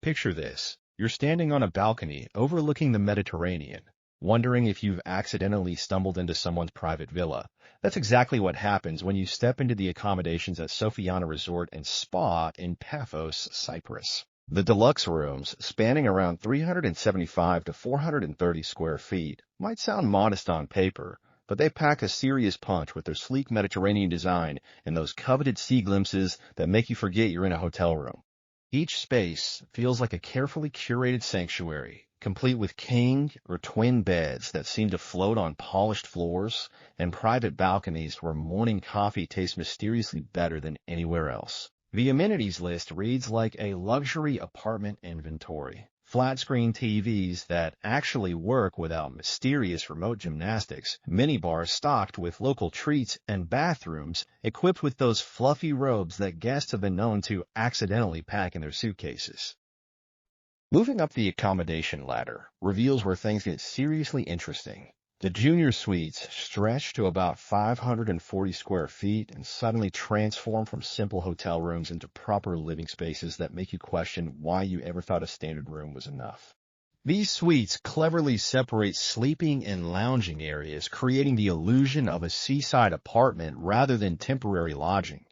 Picture this. You're standing on a balcony overlooking the Mediterranean, wondering if you've accidentally stumbled into someone's private villa. That's exactly what happens when you step into the accommodations at Sofianna Resort and Spa in Paphos, Cyprus. The deluxe rooms, spanning around 375 to 430 square feet, might sound modest on paper, but they pack a serious punch with their sleek Mediterranean design and those coveted sea glimpses that make you forget you're in a hotel room. Each space feels like a carefully curated sanctuary, complete with king or twin beds that seem to float on polished floors and private balconies where morning coffee tastes mysteriously better than anywhere else. The amenities list reads like a luxury apartment inventory. Flat-screen TVs that actually work without mysterious remote gymnastics, minibars stocked with local treats, and bathrooms equipped with those fluffy robes that guests have been known to accidentally pack in their suitcases. Moving up the accommodation ladder reveals where things get seriously interesting. The junior suites stretch to about 540 square feet and suddenly transform from simple hotel rooms into proper living spaces that make you question why you ever thought a standard room was enough. These suites cleverly separate sleeping and lounging areas, creating the illusion of a seaside apartment rather than temporary lodging.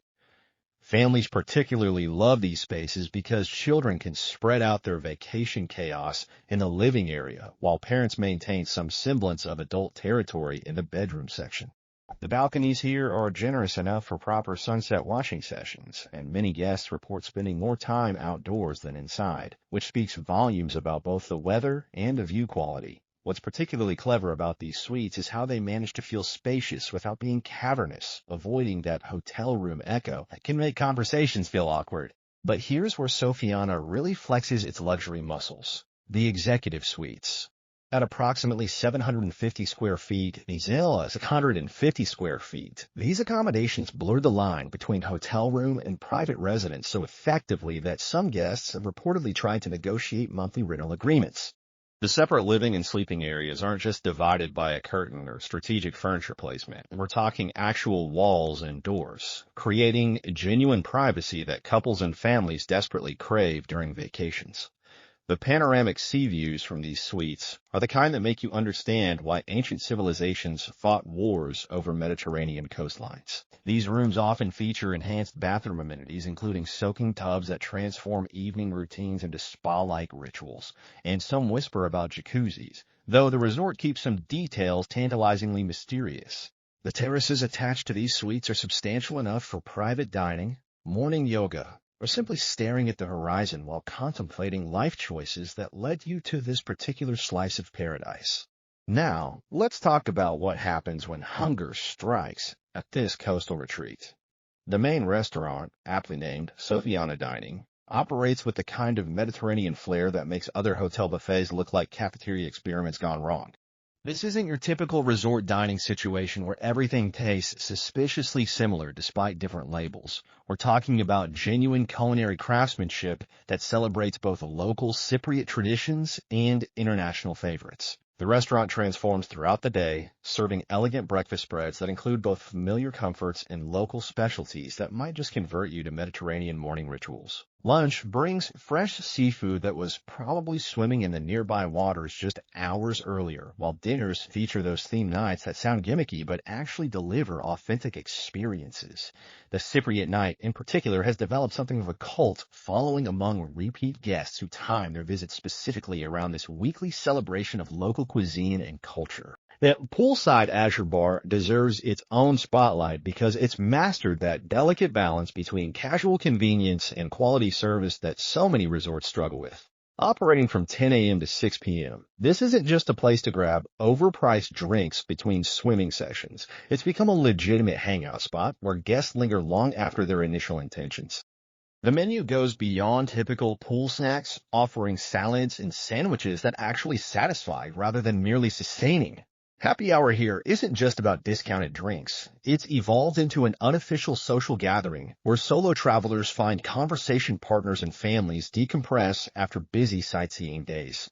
Families particularly love these spaces because children can spread out their vacation chaos in the living area, while parents maintain some semblance of adult territory in the bedroom section. The balconies here are generous enough for proper sunset watching sessions, and many guests report spending more time outdoors than inside, which speaks volumes about both the weather and the view quality. What's particularly clever about these suites is how they manage to feel spacious without being cavernous, avoiding that hotel room echo that can make conversations feel awkward. But here's where Sofianna really flexes its luxury muscles. The executive suites. At approximately 750 square feet, the Zilla is 150 square feet. These accommodations blur the line between hotel room and private residence so effectively that some guests have reportedly tried to negotiate monthly rental agreements. The separate living and sleeping areas aren't just divided by a curtain or strategic furniture placement. We're talking actual walls and doors, creating genuine privacy that couples and families desperately crave during vacations. The panoramic sea views from these suites are the kind that make you understand why ancient civilizations fought wars over Mediterranean coastlines. These rooms often feature enhanced bathroom amenities, including soaking tubs that transform evening routines into spa-like rituals, and some whisper about jacuzzis, though the resort keeps some details tantalizingly mysterious. The terraces attached to these suites are substantial enough for private dining, morning yoga, or simply staring at the horizon while contemplating life choices that led you to this particular slice of paradise. Now, let's talk about what happens when hunger strikes at this coastal retreat. The main restaurant, aptly named Sofianna Dining, operates with the kind of Mediterranean flair that makes other hotel buffets look like cafeteria experiments gone wrong. This isn't your typical resort dining situation where everything tastes suspiciously similar despite different labels. We're talking about genuine culinary craftsmanship that celebrates both local Cypriot traditions and international favorites. The restaurant transforms throughout the day, serving elegant breakfast spreads that include both familiar comforts and local specialties that might just convert you to Mediterranean morning rituals. Lunch brings fresh seafood that was probably swimming in the nearby waters just hours earlier, while dinners feature those themed nights that sound gimmicky but actually deliver authentic experiences. The Cypriot night, in particular, has developed something of a cult following among repeat guests who time their visits specifically around this weekly celebration of local cuisine and culture. The Poolside Azure bar deserves its own spotlight because it's mastered that delicate balance between casual convenience and quality service that so many resorts struggle with. Operating from 10 a.m. to 6 p.m., this isn't just a place to grab overpriced drinks between swimming sessions. It's become a legitimate hangout spot where guests linger long after their initial intentions. The menu goes beyond typical pool snacks, offering salads and sandwiches that actually satisfy rather than merely sustaining. Happy hour here isn't just about discounted drinks. It's evolved into an unofficial social gathering where solo travelers find conversation partners and families decompress after busy sightseeing days.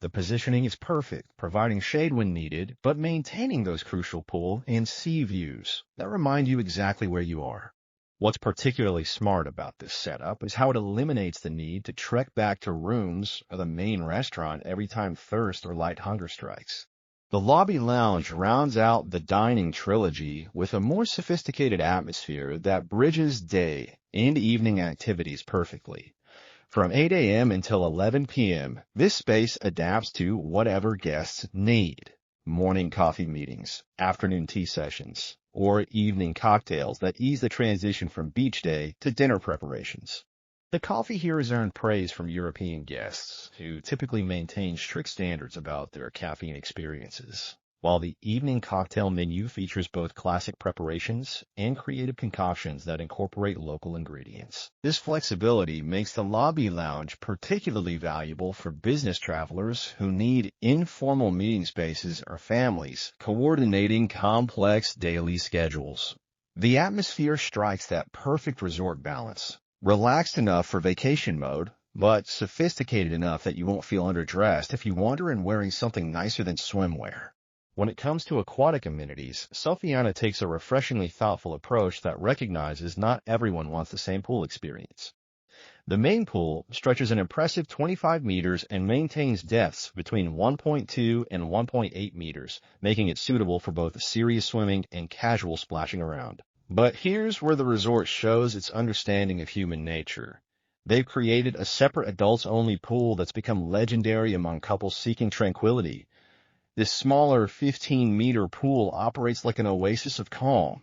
The positioning is perfect, providing shade when needed, but maintaining those crucial pool and sea views that remind you exactly where you are. What's particularly smart about this setup is how it eliminates the need to trek back to rooms or the main restaurant every time thirst or light hunger strikes. The lobby lounge rounds out the dining trilogy with a more sophisticated atmosphere that bridges day and evening activities perfectly. From 8 a.m. until 11 p.m., this space adapts to whatever guests need. Morning coffee meetings, afternoon tea sessions, or evening cocktails that ease the transition from beach day to dinner preparations. The coffee here has earned praise from European guests, who typically maintain strict standards about their caffeine experiences, while the evening cocktail menu features both classic preparations and creative concoctions that incorporate local ingredients. This flexibility makes the lobby lounge particularly valuable for business travelers who need informal meeting spaces or families coordinating complex daily schedules. The atmosphere strikes that perfect resort balance. Relaxed enough for vacation mode, but sophisticated enough that you won't feel underdressed if you wander in wearing something nicer than swimwear. When it comes to aquatic amenities, Sofianna takes a refreshingly thoughtful approach that recognizes not everyone wants the same pool experience. The main pool stretches an impressive 25 meters and maintains depths between 1.2 and 1.8 meters, making it suitable for both serious swimming and casual splashing around. But here's where the resort shows its understanding of human nature. They've created a separate adults-only pool that's become legendary among couples seeking tranquility. This smaller 15-meter pool operates like an oasis of calm,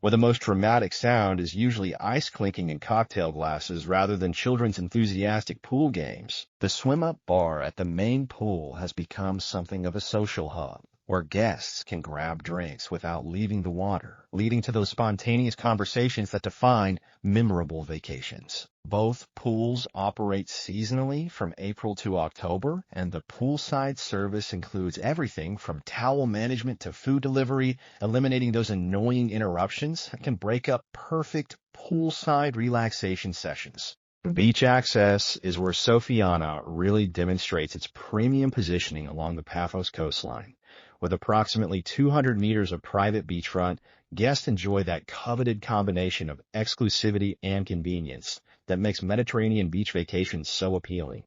where the most dramatic sound is usually ice clinking in cocktail glasses rather than children's enthusiastic pool games. The swim-up bar at the main pool has become something of a social hub, where guests can grab drinks without leaving the water, leading to those spontaneous conversations that define memorable vacations. Both pools operate seasonally from April to October, and the poolside service includes everything from towel management to food delivery, eliminating those annoying interruptions that can break up perfect poolside relaxation sessions. Beach access is where Sofianna really demonstrates its premium positioning along the Paphos coastline. With approximately 200 meters of private beachfront, guests enjoy that coveted combination of exclusivity and convenience that makes Mediterranean beach vacations so appealing.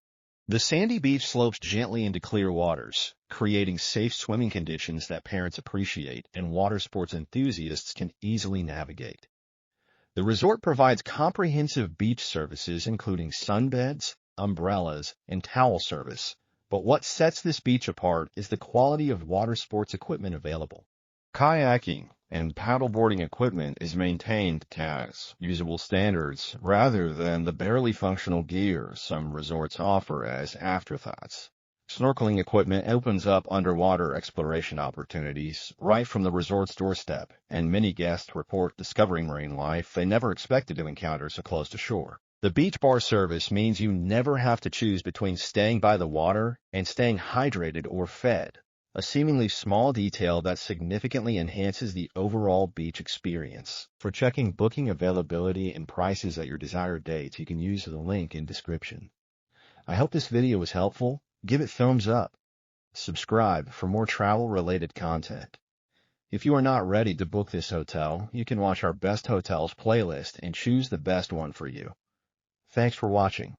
The sandy beach slopes gently into clear waters, creating safe swimming conditions that parents appreciate and water sports enthusiasts can easily navigate. The resort provides comprehensive beach services including sunbeds, umbrellas, and towel service. But what sets this beach apart is the quality of water sports equipment available. Kayaking and paddleboarding equipment is maintained as usable standards rather than the barely functional gear some resorts offer as afterthoughts. Snorkeling equipment opens up underwater exploration opportunities right from the resort's doorstep, and many guests report discovering marine life they never expected to encounter so close to shore. The beach bar service means you never have to choose between staying by the water and staying hydrated or fed, a seemingly small detail that significantly enhances the overall beach experience. For checking booking availability and prices at your desired dates, you can use the link in description. I hope this video was helpful. Give it thumbs up. Subscribe for more travel-related content. If you are not ready to book this hotel, you can watch our Best Hotels playlist and choose the best one for you. Thanks for watching.